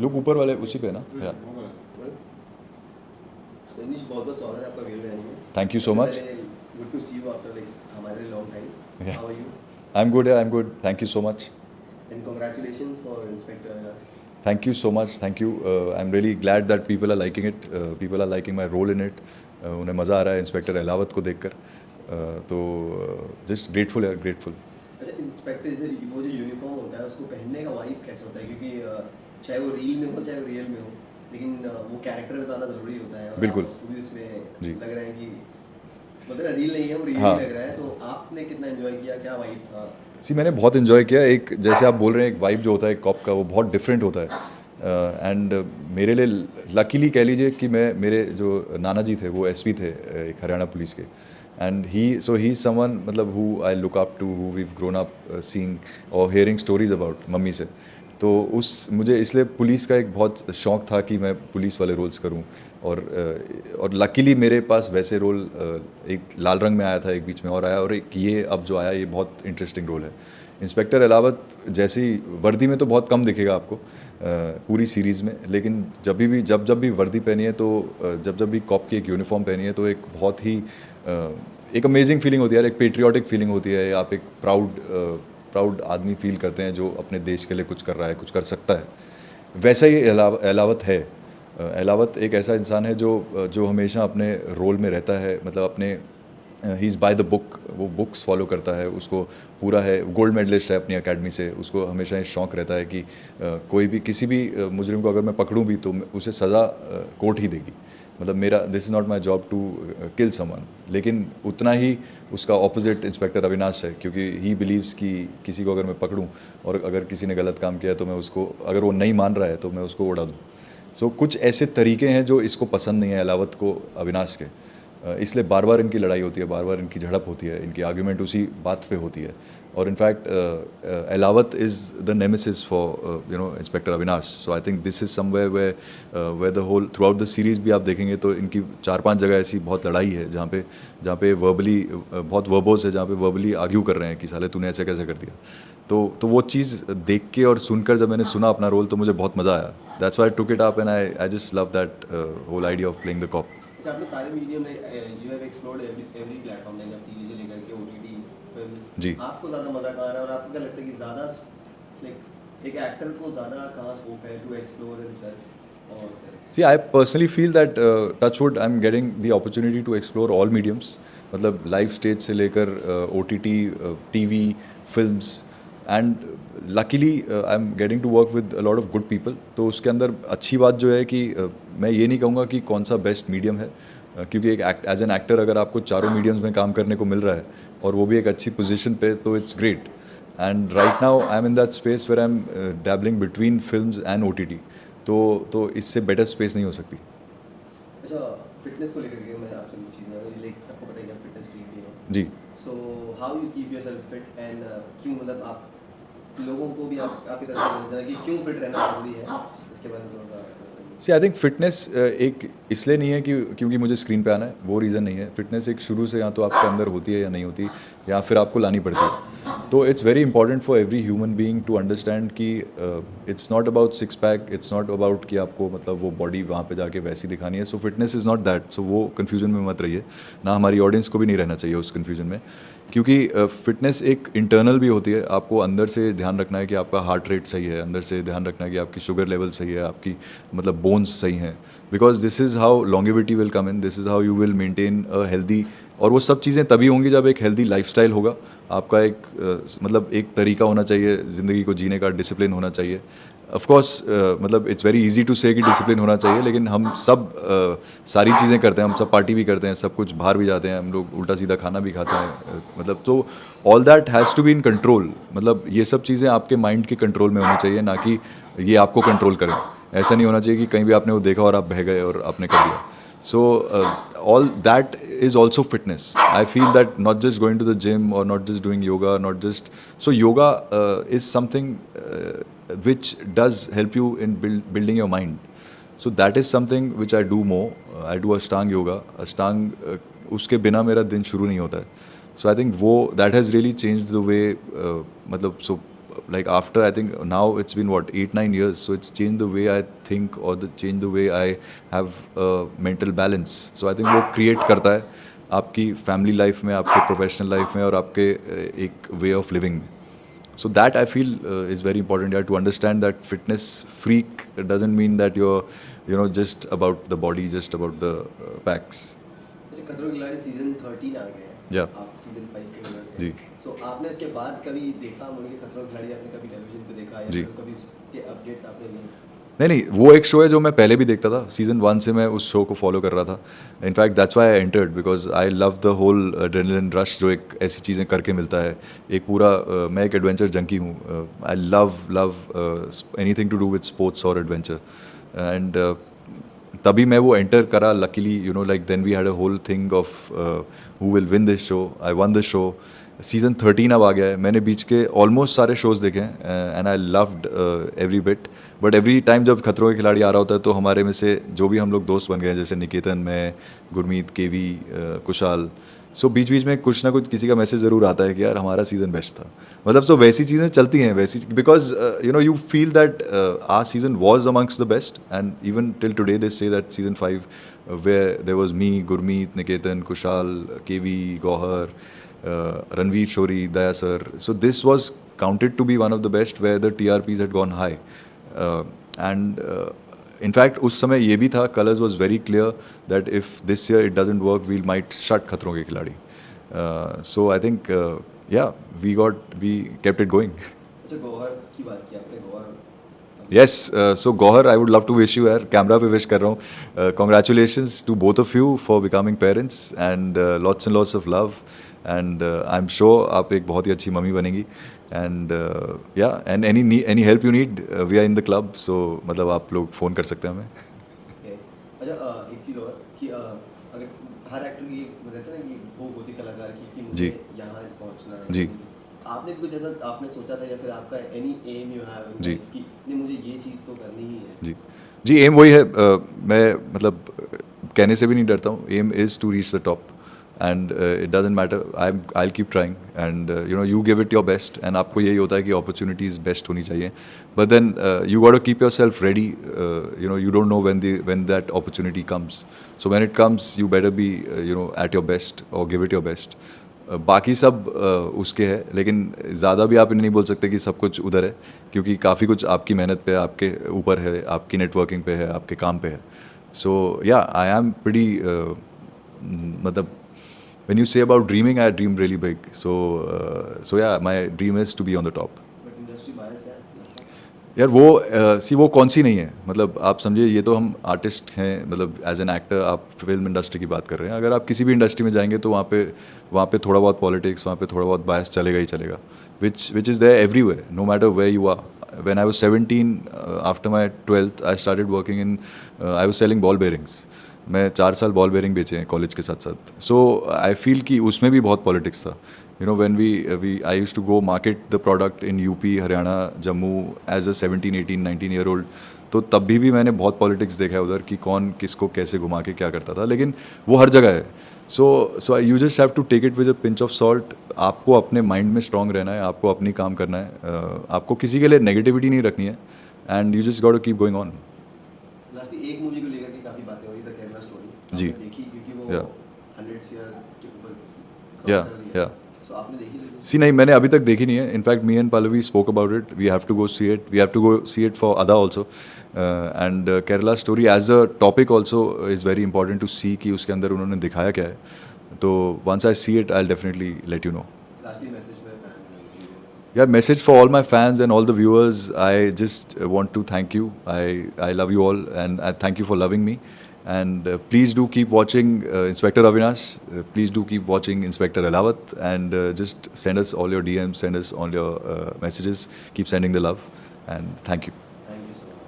Look ऊपर वाले उसी पे ना या रजनीश, बहुत बहुत स्वागत है आपका वील वैली में। Thank you so much good to see you after like हमारे long time. How are you? I am good thank you so much and congratulations for inspector. Thank you so much thank you I am really glad that people are liking it people are liking my role in it उन्हें मज़ा आ रहा है inspector Ahlawat को देखकर तो just grateful यार grateful. अच्छा, inspector से वो जो यूनिफॉर्म होता है उसको पहनने का वाइब कैसा होता है? क्योंकि चाहे वो रील में हो चाहे वो रियल में हो, लेकिन वो कैरेक्टर बताना ज़रूरी होता है। और बिल्कुल आपको भी उसमें जी लग रहा है कि मतलब रील नहीं है, वो रियल हाँ ही लग रहा है। तो आपने कितना एंजॉय किया, क्या वाइब था? सी मैंने बहुत इन्जॉय किया एक जैसे आप बोल रहे हैं एक वाइब जो होता है कॉप का वो बहुत डिफरेंट होता है एंड मेरे लिए लकीली कह लीजिए कि मैं मेरे जो नाना जी थे वो एसपी थे एक हरियाणा पुलिस के एंड ही समवन मतलब who I look up to who we've grown up seeing और हियरिंग स्टोरीज अबाउट मम्मी से तो उस मुझे इसलिए पुलिस का एक बहुत शौक़ था कि मैं पुलिस वाले रोल्स करूं और लकीली मेरे पास वैसे रोल एक लाल रंग में आया था एक बीच में और आया और एक ये अब जो आया ये बहुत इंटरेस्टिंग रोल है। इंस्पेक्टर अहलावत जैसी वर्दी में तो बहुत कम दिखेगा आपको पूरी सीरीज़ में लेकिन जब भी वर्दी पहनी है तो जब भी कॉप की एक यूनिफॉर्म पहनी है तो एक बहुत ही एक अमेजिंग फीलिंग होती है एक पेट्रियाटिक फीलिंग होती है आप एक प्राउड आदमी फील करते हैं जो अपने देश के लिए कुछ कर रहा है कुछ कर सकता है। वैसा ही अहलावत है अहलावत एक ऐसा इंसान है जो हमेशा अपने रोल में रहता है मतलब अपने he is by the book वो बुक्स फॉलो करता है उसको पूरा है गोल्ड मेडलिस्ट है अपनी एकेडमी से उसको हमेशा ये शौक़ रहता है कि कोई भी किसी भी मुजरिम को अगर मैं पकड़ूं भी तो उसे सज़ा कोर्ट ही देगी मतलब मेरा this is not my job to kill someone लेकिन उतना ही उसका ऑपोजिट इंस्पेक्टर अविनाश है क्योंकि ही बिलीव्स कि किसी को अगर मैं पकड़ूं और अगर किसी ने गलत काम किया तो मैं उसको अगर वो नहीं मान रहा है तो मैं उसको उड़ा दूँ। सो कुछ ऐसे तरीके हैं जो इसको पसंद नहीं है अहलावत को अविनाश के इसलिए बार बार इनकी लड़ाई होती है बार बार इनकी झड़प होती है इनकी आर्ग्यूमेंट उसी बात पे होती है और in fact Ahlawat is the nemesis for inspector Avinash so I think this is somewhere way the whole throughout the series भी आप देखेंगे तो इनकी 4-5 जगह ऐसी बहुत लड़ाई है जहाँ पे वर्बली बहुत वर्बोज है जहाँ पे वर्बली आर्ग्यू कर रहे हैं कि साले तूने ऐसे कैसे कर दिया तो वो चीज़ देख के और सुनकर जब मैंने सुना अपना रोल तो मुझे बहुत मज़ा आया that's why I took it up and I just love that whole idea of playing the cop. अच्छा, आपने सारे medium you have explored every platform like TV से लेकर के ओटीटी फिल्म। जी आपको ज़्यादा मज़ा कहाँ आ रहा है और आपको क्या लगता है कि ज़्यादा लाइक एक एक्टर को ज़्यादा कहाँ स्कोप है टू एक्सप्लोर हिमसेल्फ और See, I personally feel that touchwood, I'm getting the opportunity to explore all mediums. मतलब लाइव स्टेज से लेकर OTT, TV, films and luckily I am getting to work with a lot of good people तो उसके अंदर अच्छी बात जो है कि मैं ये नहीं कहूँगा कि कौन सा बेस्ट मीडियम है क्योंकि एक एज एन एक्टर अगर आपको चारों मीडियम्स में काम करने को मिल रहा है और वो भी एक अच्छी पोजीशन पे तो it's great and right now I am in that space where I am dabbling between films and OTT तो इससे बेटर स्पेस नहीं हो सकती। अच्छा, फिटनेस को लेकर के मैं आपसे कुछ चीज़ें लाइक सबको पता है कि आप फिटनेस फ्रीक भी हैं। जी so how you keep yourself fit and क्यों मतलब आप लोगों को भी आपकी तरफ से समझना कि क्यों फिट रहना ज़रूरी है, इसके बारे में थोड़ा सा सी आई थिंक फिटनेस एक इसलिए नहीं है कि क्योंकि मुझे स्क्रीन पे आना है वो रीज़न नहीं है। फिटनेस एक शुरू से या तो आपके अंदर होती है या नहीं होती या फिर आपको लानी पड़ती है। तो it's very important for every human being to understand कि it's not about six pack, it's not about कि आपको मतलब वो बॉडी वहाँ पे जाके वैसी दिखानी है। So fitness is not that. So वो कन्फ्यूजन में मत रहिए, ना हमारी ऑडियंस को भी नहीं रहना चाहिए उस कन्फ्यूजन में, क्योंकि फिटनेस एक इंटरनल भी होती है। आपको अंदर से ध्यान रखना है कि आपका हार्ट रेट सही है, अंदर से ध्यान रखना है कि आपकी शुगर लेवल सही है, आपकी मतलब बोन्स सही हैं, because this is how longevity will come in, this is how you will maintain a healthy. और वो सब चीज़ें तभी होंगी जब एक हेल्दी लाइफस्टाइल होगा। आपका एक मतलब एक तरीका होना चाहिए ज़िंदगी को जीने का, डिसिप्लिन होना चाहिए। ऑफ कोर्स मतलब इट्स वेरी इजी टू से कि डिसिप्लिन होना चाहिए, लेकिन हम सब सारी चीज़ें करते हैं, हम सब पार्टी भी करते हैं, सब कुछ बाहर भी जाते हैं, हम लोग उल्टा सीधा खाना भी खाते हैं, मतलब तो all that has to be in control. मतलब ये सब चीज़ें आपके माइंड के कंट्रोल में होनी चाहिए, ना कि ये आपको कंट्रोल करें। ऐसा नहीं होना चाहिए कि कहीं भी आपने वो देखा और आप बह गए और आपने कर दिया। So all that is also fitness. I feel that not just going to the gym or not just doing yoga, not just so yoga is something which does help you in building your mind. So that is something which I do more. I do Ashtang yoga. Ashtang उसके बिना मेरा दिन शुरू नहीं होता है. So I think वो that has really changed the way मतलब so like after I think now it's been what 8-9 years, so it's changed the way I think or changed the way I have mental balance. So I think वो create करता है आपकी family life में, आपके professional life में और आपके एक way of living में. So that I feel is very important. You have to understand that fitness freak doesn't mean that you're just about the body, just about the packs. अच्छा, खतरों के खिलाड़ी season 13 आ गए हैं. Yeah. आप season 5 के winner थे. जी. सो आपने इसके बाद कभी देखा मुझे कि खतरों के खिलाड़ी आपने कभी टेलीविजन पे देखा या जी. फिर कभी उसके अपडेट्स आपने लिए? नहीं, वो एक शो है जो मैं पहले भी देखता था. सीज़न 1 से मैं उस शो को फॉलो कर रहा था. In fact that's why I entered, because I love the whole adrenaline rush जो एक ऐसी चीज़ें करके मिलता है. एक पूरा मैं एक एडवेंचर जंकी हूँ. I love anything to do with sports और एडवेंचर. एंड तभी मैं वो एंटर करा. Luckily like then we had a whole thing of who will win this show. I won the show. Season 13 अब आ गया है. मैंने बीच के ऑलमोस्ट सारे शोज़ देखे हैं and I loved every bit. But every time जब खतरों के खिलाड़ी आ रहा होता है तो हमारे में से जो भी हम लोग दोस्त बन गए हैं, जैसे निकेतन, मैं, गुरमीत, केवी, कुशाल, सो बीच बीच में कुछ ना कुछ किसी का मैसेज ज़रूर आता है कि यार हमारा सीज़न बेस्ट था. मतलब सो वैसी चीज़ें चलती हैं वैसी, because you feel that our season was amongst the best. And even till today they say that season 5 where there was me, Gurmeet, Niketan, Kushal, KV, Gohar, Ranveer Shori, Daya sir. So this was counted to be one of the best where the TRPs had gone high. And in fact उस समय ये भी था, Colors was very clear that if this year it doesn't work, we might shut खतरों के खिलाड़ी. So I think yeah, we kept it going. अच्छा, गौहर की बात की आपने. Gauhar Yes, so Gohar, I would love to wish you यार, camera पे विश कर रहा हूँ. Congratulations to both of you for becoming parents and lots of love. And I'm sure आप एक बहुत ही अच्छी मम्मी बनेंगी. And yeah, and any help you need, we are in the club. So मतलब आप लोग फ़ोन कर सकते हैं हमें. Okay. अच्छा, एक चीज़ और कि अगर हर एक्टर की रहता है ना कि वो होती कलाकार की कि जी. मुझे यहाँ पहुँचना है. जी. आपने भी कुछ ऐसा आपने सोचा था या फिर आपका एनी एम यू हैव जी. कि नहीं मुझे ये चीज़ तो करनी ही है? जी, एम वही है. मैं मतलब कहने से भी नहीं डरता हूँ. Aim is to reach the top and it doesn't matter. I keep trying and you give it your best. And आपको यही होता है कि अपॉर्चुनिटीज़ बेस्ट होनी चाहिए. But then you got to keep yourself ready. You don't know when that opportunity comes. So when it comes, you better be at your best or give it your best. बाकी सब उसके है, लेकिन ज़्यादा भी आप नहीं बोल सकते कि सब कुछ उधर है, क्योंकि काफ़ी कुछ आपकी मेहनत पे, आपके ऊपर है, आपकी नेटवर्किंग पे है, आपके काम पे है. सो या आई एम प्रीटी मतलब when you say about dreaming, I dream really big. So yeah, my dream is to be on the top. But industry bias है. यार वो वो कौन सी नहीं है. मतलब आप समझिए, ये तो हम आर्टिस्ट हैं. मतलब एज एन एक्टर आप फिल्म इंडस्ट्री की बात कर रहे हैं. अगर आप किसी भी इंडस्ट्री में जाएंगे तो वहाँ पे थोड़ा बहुत पॉलिटिक्स, वहाँ पे थोड़ा बहुत बायस चलेगा ही चलेगा. Which is there everywhere, no matter where you are. When I was 17, after my 12th, I started working in, I was selling ball bearings. मैं 4 साल बॉल बेयरिंग बेचे हैं कॉलेज के साथ साथ. सो आई फील कि उसमें भी बहुत पॉलिटिक्स था. When I used to go market the product in UP, Haryana, Jammu as a 17, 18, 19 year old. तो तब भी मैंने बहुत पॉलिटिक्स देखा है उधर कि कौन किसको कैसे घुमा के क्या करता था. लेकिन वो हर जगह है. So you just have to take it with a pinch of salt. आपको अपने माइंड में स्ट्रांग रहना है, आपको अपनी काम करना है, आपको किसी के लिए नेगेटिविटी नहीं रखनी है. And you just got to keep going on. Lastly एक मूवी को लेकर के काफ़ी बातें हो रही, द केरला स्टोरी. जी. देखी क्योंकि वो Yeah. 100 ईयर के ऊपर. या सो आपने देखी? सी नहीं, मैंने अभी तक देखी नहीं है. In fact me and Pallavi spoke about it. We have to go see it. We have to go see it for Adah also. And Kerala story as a topic also is very important to see कि उसके अंदर उन्होंने दिखाया क्या है. तो once I see it, I will definitely let you know. Lastly message में fan. Yeah, message for all my fans and all the viewers. I just want to thank you. I love you all and I thank you for loving me. And please do keep watching Inspector Avinash. Please do keep watching Inspector Alawat. And just send us all your DMs, send us all your messages. Keep sending the love. And thank you.